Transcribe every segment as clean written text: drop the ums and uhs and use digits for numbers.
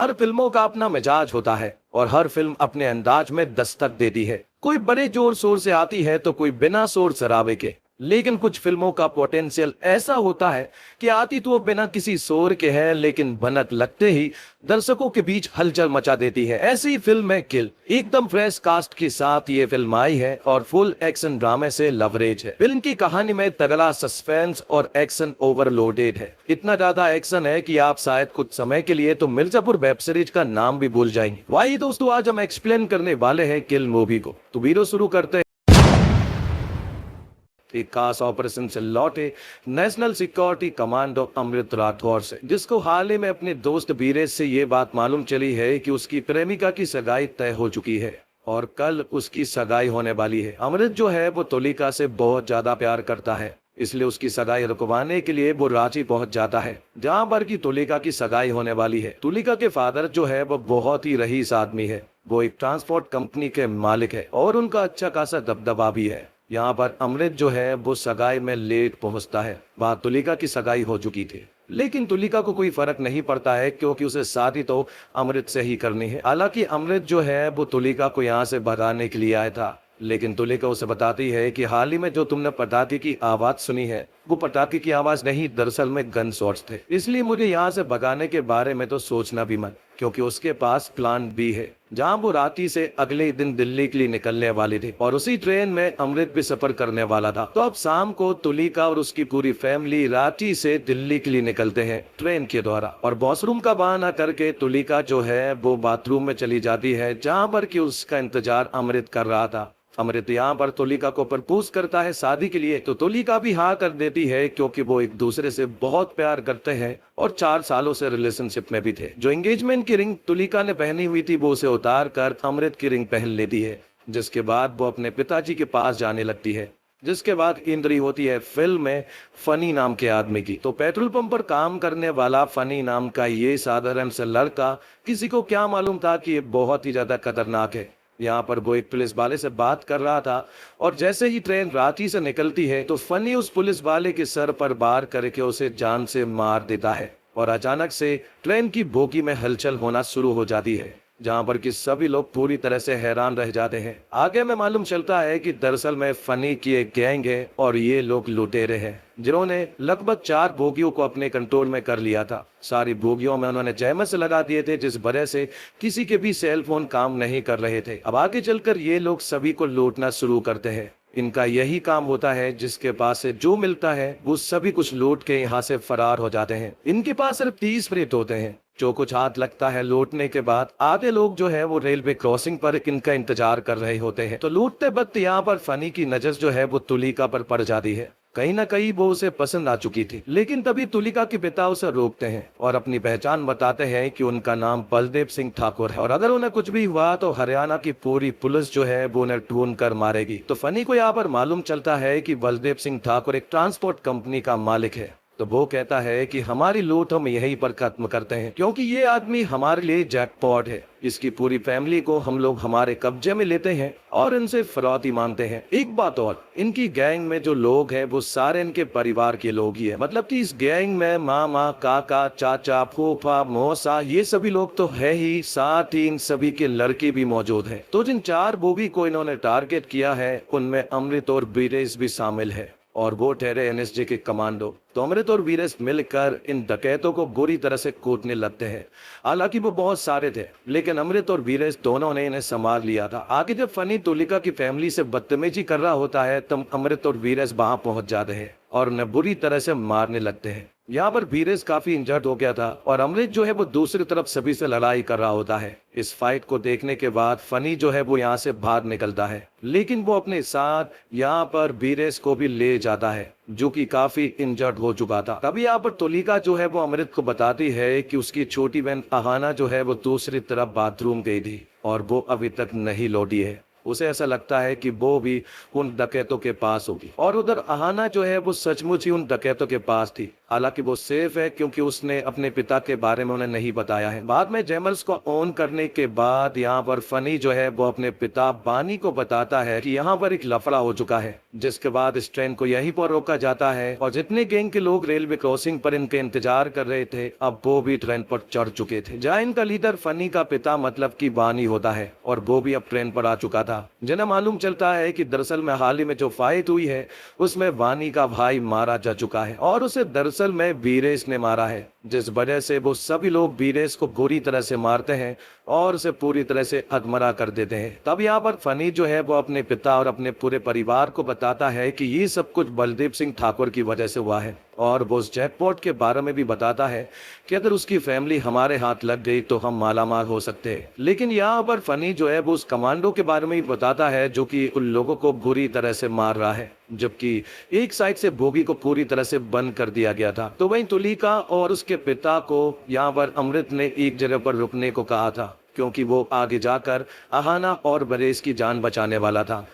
हर फिल्मों का अपना मिजाज होता है और हर फिल्म अपने अंदाज में दस्तक देती है। कोई बड़े जोर शोर से आती है तो कोई बिना शोर शराबे के। लेकिन कुछ फिल्मों का पोटेंशियल ऐसा होता है कि आती तो वो बिना किसी शोर के है, लेकिन भनक लगते ही दर्शकों के बीच हलचल मचा देती है। ऐसी फिल्म है किल। एकदम फ्रेश कास्ट के साथ ये फिल्म आई है और फुल एक्शन ड्रामे से लवरेज है। फिल्म की कहानी में तगड़ा सस्पेंस और एक्शन ओवरलोडेड है। इतना ज्यादा एक्शन है कि आप शायद कुछ समय के लिए तो मिर्जापुर वेब सीरीज का नाम भी भूल जाएंगे। वही दोस्तों, आज हम एक्सप्लेन करने वाले हैं किल मूवी को। तो वीडियो शुरू करते हैं। एक खास ऑपरेशन से लौटे नेशनल सिक्योरिटी कमांडो अमृत राठौर से, जिसको हाल ही में अपने दोस्त बीरेश से ये बात मालूम चली है कि उसकी प्रेमिका की सगाई तय हो चुकी है और कल उसकी सगाई होने वाली है। अमृत जो है वो तुलिका से बहुत ज्यादा प्यार करता है, इसलिए उसकी सगाई रुकवाने के लिए वो रांची पहुंच जाता है, जहां पर की तुलिका की सगाई होने वाली है। तुलिका के फादर जो है वो बहुत ही रईस आदमी है। वो एक ट्रांसपोर्ट कंपनी के मालिक है और उनका अच्छा खासा दबदबा भी है। यहाँ पर अमृत जो है वो सगाई में लेट पहुंचता है। वहां तुलिका की सगाई हो चुकी थी, लेकिन तुलिका को कोई फर्क नहीं पड़ता है क्योंकि उसे शादी तो अमृत से ही करनी है। हालांकि अमृत जो है वो तुलिका को यहाँ से भगाने के लिए आया था, लेकिन तुलिका उसे बताती है कि हाल ही में जो तुमने पटाखे की आवाज सुनी है वो पटाखे की आवाज नहीं, दरअसल में गन शॉट्स थे। इसलिए मुझे यहाँ से भगाने के बारे में तो सोचना भी मत, क्योंकि उसके पास प्लान बी है, जहाँ वो रांची से अगले दिन दिल्ली के लिए निकलने वाले थे और उसी ट्रेन में अमृत भी सफर करने वाला था। तो अब शाम को तुलिका और उसकी पूरी फैमिली रांची से दिल्ली के लिए निकलते हैं ट्रेन के द्वारा। और वॉशरूम का बहाना करके तुलिका जो है वो बाथरूम में चली जाती है, जहाँ पर कि उसका इंतजार अमृत कर रहा था। अमृत यहाँ पर तुलिका को प्रपोज करता है शादी के लिए, तो तुलिका भी हाँ कर देती है क्योंकि वो एक दूसरे से बहुत प्यार करते हैं और 4 सालों से रिलेशनशिप में भी थे। जो एंगेजमेंट की रिंग तुलिका ने पहनी हुई थी वो उसे उतार कर अमृत की रिंग पहन लेती है, जिसके बाद वो अपने पिताजी के पास जाने लगती है। जिसके बाद एंट्री होती है फिल्म में फनी नाम के आदमी की। तो पेट्रोल पंप पर काम करने वाला फनी नाम का ये साधारण सा लड़का, किसी को क्या मालूम था कि ये बहुत ही ज्यादा खतरनाक है। यहाँ पर वो एक पुलिस वाले से बात कर रहा था और जैसे ही ट्रेन रांची से निकलती है तो फनी उस पुलिस वाले के सर पर वार करके उसे जान से मार देता है और अचानक से ट्रेन की बोगी में हलचल होना शुरू हो जाती है, जहां पर कि सभी लोग पूरी तरह से हैरान रह जाते हैं। आगे में मालूम चलता है कि दरअसल में फनी की एक गैंग है और ये लोग लुटेरे हैं, जिन्होंने लगभग 4 बोगियों को अपने कंट्रोल में कर लिया था। सारी बोगियों में उन्होंने जैमस लगा दिए थे, जिस वजह से किसी के भी सेल फोन काम नहीं कर रहे थे। अब आगे चलकर ये लोग सभी को लूटना शुरू करते हैं। इनका यही काम होता है, जिसके पास से जो मिलता है वो सभी कुछ लूट के यहाँ से फरार हो जाते हैं। इनके पास सिर्फ 30 मिनट होते हैं, जो कुछ हाथ लगता है लूटने के बाद। आधे लोग जो है वो रेलवे क्रॉसिंग पर इनका इंतजार कर रहे होते हैं। तो लूटते वक्त यहाँ पर फनी की नजर जो है वो तुलिका पर पड़ जाती है। कहीं ना कहीं वो उसे पसंद आ चुकी थी, लेकिन तभी तुलिका के पिता उसे रोकते हैं और अपनी पहचान बताते हैं कि उनका नाम बलदेव सिंह ठाकुर है और अगर उन्हें कुछ भी हुआ तो हरियाणा की पूरी पुलिस जो है वो उन्हें ढूंढ कर मारेगी। तो फनी को यहाँ पर मालूम चलता है कि बलदेव सिंह ठाकुर एक ट्रांसपोर्ट कंपनी का मालिक है। तो वो कहता है कि हमारी लूट हम यहीं पर खत्म करते हैं, क्योंकि ये आदमी हमारे लिए जैकपॉट है। इसकी पूरी फैमिली को हम लोग हमारे कब्जे में लेते हैं और इनसे फिरौती मांगते हैं। एक बात और, इनकी गैंग में जो लोग हैं वो सारे इनके परिवार के लोग ही है। मतलब कि इस गैंग में मामा, काका, चाचा, फूफा, मौसा, ये सभी लोग तो है ही, साथ ही इन सभी के लड़के भी मौजूद हैं। तो जिन 4 बोगी को इन्होंने टारगेट किया है उनमें अमृत और बीरेश भी शामिल है और वो ठहरे एनएसजी के कमांडो। तो अमृत और वीरेश मिलकर इन डकैतों को बुरी तरह से कूटने लगते हैं। हालांकि वो बहुत सारे थे, लेकिन अमृत और वीरेश दोनों ने इन्हें संभाल लिया था। आगे जब फनी तुलिका की फैमिली से बदतमीजी कर रहा होता है तब अमृत और वीरेश वहां पहुंच जाते हैं और उन्हें बुरी तरह से मारने लगते हैं। यहाँ पर वीरेश काफी इंजर्ड हो गया था और अमृत जो है वो दूसरी तरफ सभी से लड़ाई कर रहा होता है। इस फाइट को देखने के बाद फनी जो है वो यहाँ से बाहर निकलता है, लेकिन वो अपने साथ यहाँ पर वीरेश को भी ले जाता है, जो कि काफी इंजर्ड हो चुका था। तभी यहाँ पर तुलिका जो है वो अमृत को बताती है कि उसकी छोटी बहन अहाना जो है वो दूसरी तरफ बाथरूम गई थी और वो अभी तक नहीं लौटी है। उसे ऐसा लगता है कि वो भी उन डकैतों के पास होगी और उधर अहाना जो है वो सचमुच ही उन डकैतों के पास थी। हालांकि वो सेफ है क्योंकि उसने अपने पिता के बारे में उन्हें नहीं बताया है। बाद में जैमल्स को ऑन करने के बाद यहाँ पर फनी जो है वो अपने पिता बानी को बताता है कि यहाँ पर एक लफड़ा हो चुका है, जिसके बाद इस ट्रेन को यहीं पर रोका जाता है और जितने गैंग के लोग रेलवे क्रॉसिंग पर इनके इंतजार कर रहे थे अब वो भी ट्रेन पर चढ़ चुके थे, जहाँ इनका लीडर फनी का पिता मतलब कि बानी होता है और वो भी अब ट्रेन पर आ चुका था। जिन्हें मालूम चलता है कि दरअसल में हाल ही में जो फाइट हुई है उसमें बानी का भाई मारा जा चुका है और उसे दरअसल में वीरेश ने मारा है, जिस वजह से वो सभी लोग वीरेश को बुरी तरह से मारते हैं और उसे पूरी तरह से अधमरा कर देते हैं। तब यहाँ पर फनी जो है वो अपने पिता और अपने पूरे परिवार को बताता है कि ये सब कुछ बलदेव सिंह ठाकुर की वजह से हुआ है और वो उस जैकपॉट के बारे में भी बताता है कि अगर उसकी फैमिली हमारे हाथ लग गई तो हम मालामाल हो सकते हैं। लेकिन यहाँ पर फनी जो है वो उस कमांडो के बारे में भी बताता है जो कि उन लोगों को बुरी तरह से मार रहा है, जबकि एक साइड से बोगी को पूरी तरह से बंद कर दिया गया था। तो वहीं तुलिका और उसके पिता को यहाँ पर अमृत ने एक जगह पर रुकने को कहा था क्योंकि वो आगे जाकर अहाना और बरेस की जान बचाने वाला था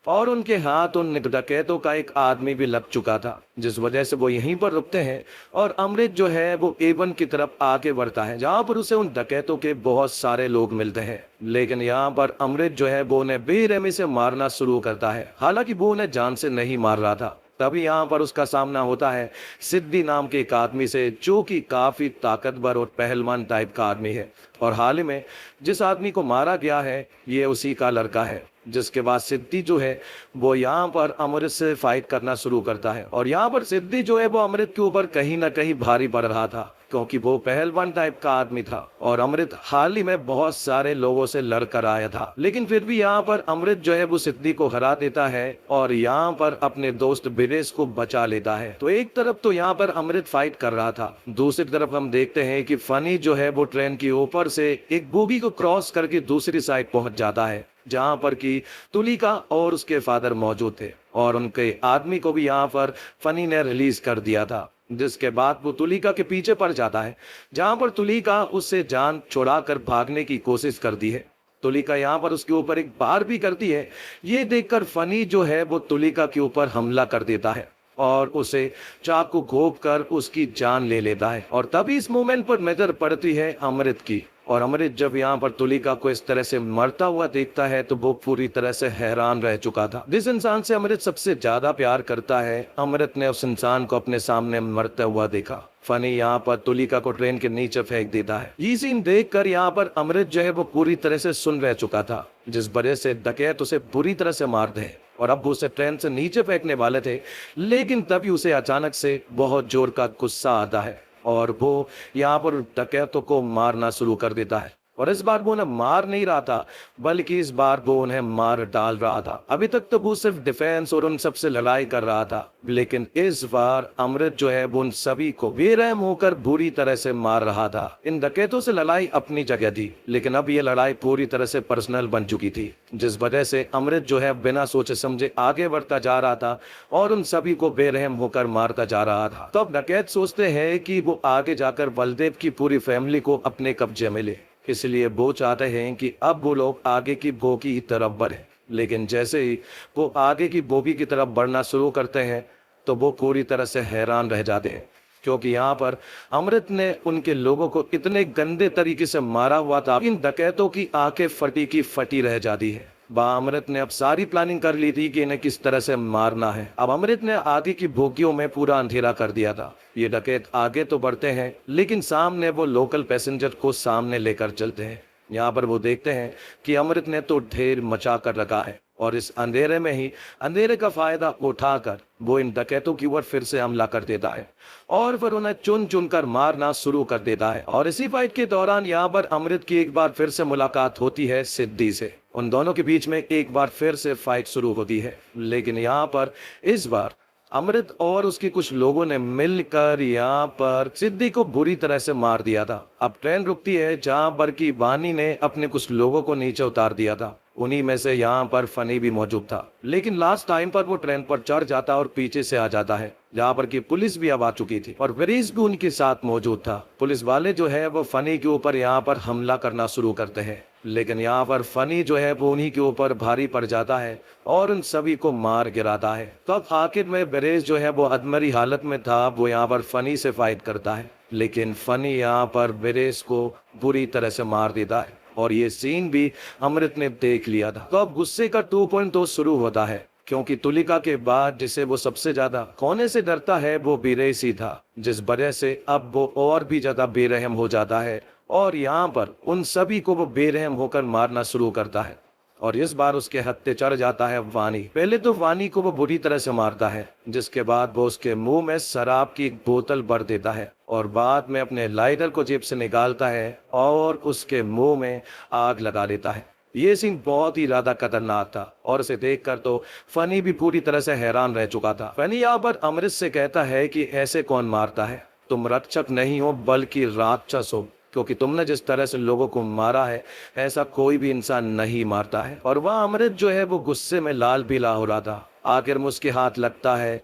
और उनके हाथ उन डकैतों का एक आदमी भी लग चुका था, जिस वजह से वो यहीं पर रुकते हैं और अमृत जो है वो एवन की तरफ आगे बढ़ता है जहां पर उसे उन डकैतों के बहुत सारे लोग मिलते हैं। लेकिन यहाँ पर अमृत जो है वो उन्हें बेरहमी से मारना शुरू करता है, हालांकि वो उन्हें जान से नहीं मार रहा था। तभी यहाँ पर उसका सामना होता है सिद्धि नाम के एक आदमी से जो कि काफी ताकतवर और पहलवान टाइप का आदमी है और हाल ही में जिस आदमी को मारा गया है ये उसी का लड़का है। जिसके बाद सिद्धि जो है वो यहाँ पर अमृत से फाइट करना शुरू करता है और यहाँ पर सिद्धि जो है वो अमृत के ऊपर कहीं ना कहीं भारी पड़ रहा था क्योंकि वो पहलवान टाइप का आदमी था और अमृत हाल ही में बहुत सारे लोगों से लड़कर आया था। लेकिन फिर भी यहाँ पर अमृत जो है वो सिद्धि को हरा देता है और यहाँ पर अपने दोस्त वीरेश को बचा लेता है। तो एक तरफ तो यहाँ पर अमृत फाइट कर रहा था, दूसरी तरफ हम देखते हैं कि फनी जो है वो ट्रेन के ऊपर से एक बोगी को क्रॉस करके दूसरी साइड पहुंच जाता है जहां पर की तुलिका और उसके फादर मौजूद थे और उनके आदमी को भी यहाँ पर फनी ने रिलीज कर दिया था। जिसके बाद वो तुलिका के पीछे पड़ जाता है जहां पर तुलिका उससे जान छुड़ाकर भागने की कोशिश करती है। तुलिका यहाँ पर उसके ऊपर एक बार भी करती है। ये देखकर फनी जो है वो तुलिका के ऊपर हमला कर देता है और उसे चाकू घोंप कर उसकी जान ले लेता है और तभी इस मोमेंट पर नजर पड़ती है अमृत की और अमृत जब यहाँ पर तुलिका को इस तरह से मरता हुआ देखता है तो वो पूरी तरह से हैरान रह चुका था। जिस इंसान से अमृत सबसे ज्यादा प्यार करता है अमृत ने उस इंसान को अपने सामने मरता हुआ देखा। फनी यहाँ पर तुलिका को ट्रेन के नीचे फेंक देता है। ये सीन देखकर यहाँ पर अमृत जो है वो पूरी तरह से सुन रह चुका था, जिस वजह से डकैत उसे बुरी तरह से मार दे और अब उसे ट्रेन से नीचे फेंकने वाले थे। लेकिन तभी उसे अचानक से बहुत जोर का गुस्सा आता है और वो यहाँ पर डकैतों को मारना शुरू कर देता है और इस बार वो उन्हें मार नहीं रहा था बल्कि इस बार वो उन्हें मार डाल रहा था। अभी तक तो वो सिर्फ डिफेंस और उन सबसे लड़ाई कर रहा था, लेकिन इस बार अमृत जो है वो उन सभी को बेरहम होकर बुरी तरह से मार रहा था। इन डकैतों से लड़ाई अपनी जगह थी, लेकिन अब ये लड़ाई पूरी तरह से पर्सनल बन चुकी थी, जिस वजह से अमृत जो है बिना सोचे समझे आगे बढ़ता जा रहा था और उन सभी को बेरहम होकर मारता जा रहा था। तो अब डकैत सोचते हैं कि वो आगे जाकर बलदेव की पूरी फैमिली को अपने कब्जे में ले, इसलिए वो चाहते हैं कि अब वो लोग आगे की बोगी की तरफ बढ़े। लेकिन जैसे ही वो आगे की बोगी की तरफ बढ़ना शुरू करते हैं तो वो पूरी तरह से हैरान रह जाते हैं क्योंकि यहाँ पर अमृत ने उनके लोगों को इतने गंदे तरीके से मारा हुआ था इन डकैतों की आंखें फटी की फटी रह जाती है। अमृत ने अब सारी प्लानिंग कर ली थी कि इन्हें किस तरह से मारना है। अब अमृत ने आगे की बोगियों में पूरा अंधेरा कर दिया था। ये डकैत आगे तो बढ़ते हैं लेकिन सामने वो लोकल पैसेंजर को सामने लेकर चलते हैं। यहाँ पर वो देखते हैं कि अमृत ने तो ढेर मचा कर रखा है और इस अंधेरे में ही अंधेरे का फायदा उठाकर वो इन डकैतों की ओर फिर से हमला कर देता है और फिर उन्हें चुन चुन कर मारना शुरू कर देता है। और इसी फाइट के दौरान यहाँ पर अमृत की एक बार फिर से मुलाकात होती है सिद्धि से। उन दोनों के बीच में एक बार फिर से फाइट शुरू होती है, लेकिन यहाँ पर इस बार अमृत और उसके कुछ लोगों ने मिलकर यहाँ पर सिद्धि को बुरी तरह से मार दिया था। अब ट्रेन रुकती है जहाँ पर की वानी ने अपने कुछ लोगों को नीचे उतार दिया था। उन्हीं में से यहाँ पर फनी भी मौजूद था। लेकिन लास्ट टाइम पर वो ट्रेन पर चढ़ जाता और पीछे से आ जाता है, जहाँ पर की पुलिस भी अब आ चुकी थी और वेरिस भी उनके साथ मौजूद था। पुलिस वाले जो है वो फनी के ऊपर यहाँ पर हमला करना शुरू करते हैं, लेकिन यहाँ पर फनी जो है वो उन्हीं के ऊपर भारी पड़ जाता है और उन सभी को मार गिराता है। तो अब आखिर में वेरिस जो है वो अधमरी हालत में था, वो यहाँ पर फनी से फाइट करता है, लेकिन फनी यहाँ पर वेरिस को बुरी तरह से मार देता है और ये सीन भी अमृत ने देख लिया था। तो अब गुस्से का 2.2 शुरू होता है, क्योंकि तुलिका के बाद जिसे वो सबसे ज्यादा खोने से डरता है वो वीरेश ही था, जिस वजह से अब वो और भी ज्यादा बेरहम हो जाता है और यहाँ पर उन सभी को वो बेरहम होकर मारना शुरू करता है। और इस बार उसके हत्थे चढ़ जाता है वानी। पहले तो वानी को वो बुरी तरह से मारता है, जिसके बाद वो उसके मुंह में शराब की एक बोतल भर देता है और बाद में अपने लाइटर को जेब से निकालता है और उसके मुंह में आग लगा देता है। ये सीन बहुत ही ज्यादा खतरनाक था और इसे देखकर तो फनी भी पूरी तरह से हैरान रह चुका था। फनी यहाँ पर अमृत से कहता है कि ऐसे कौन मारता है, तुम रक्षक नहीं हो बल्कि राक्षस हो, क्योंकि तुमने जिस तरह से लोगों को मारा है ऐसा कोई भी इंसान नहीं मारता है। और वह अमृत जो है वो गुस्से में लाल पीला हो रहा था। आखिर में उसके हाथ लगता है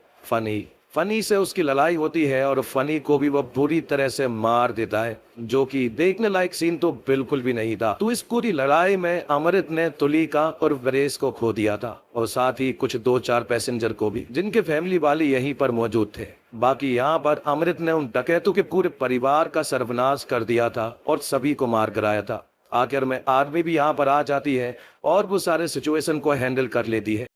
फनी से उसकी लड़ाई होती है और फनी को भी वह बुरी तरह से मार देता है, जो कि देखने लायक सीन तो बिल्कुल भी नहीं था। तो इस पूरी लड़ाई में अमृत ने तुलिका और वेरिस को खो दिया था और साथ ही कुछ 2-4 पैसेंजर को भी, जिनके फैमिली वाले यहीं पर मौजूद थे। बाकी यहाँ पर अमृत ने उन डकैतों के पूरे परिवार का सर्वनाश कर दिया था और सभी को मार गिराया था। आखिर में आर्मी भी यहाँ पर आ जाती है और वो सारे सिचुएशन को हैंडल कर लेती है।